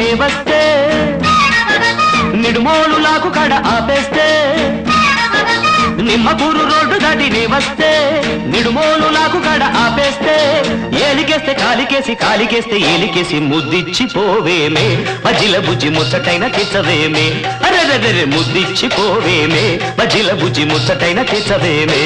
నే వస్తే నిడుమోలు లాకు కడ ఆపేస్తే నిమ్మకూరు రోడ్డు దాటి నే వస్తే నిడుమోలు లాకు కడ ఆపేస్తే ఏలికేస్తే కాలికేసి కాలికేస్తే ఏలికేసి ముద్దిచ్చి పోవేమే మజిల బుజ్జి ముచ్చటైన తెచ్చవేమే అరెరెరె ముద్దిచ్చి పోవేమే మజిల బుజ్జి ముచ్చటైన తెచ్చవేమే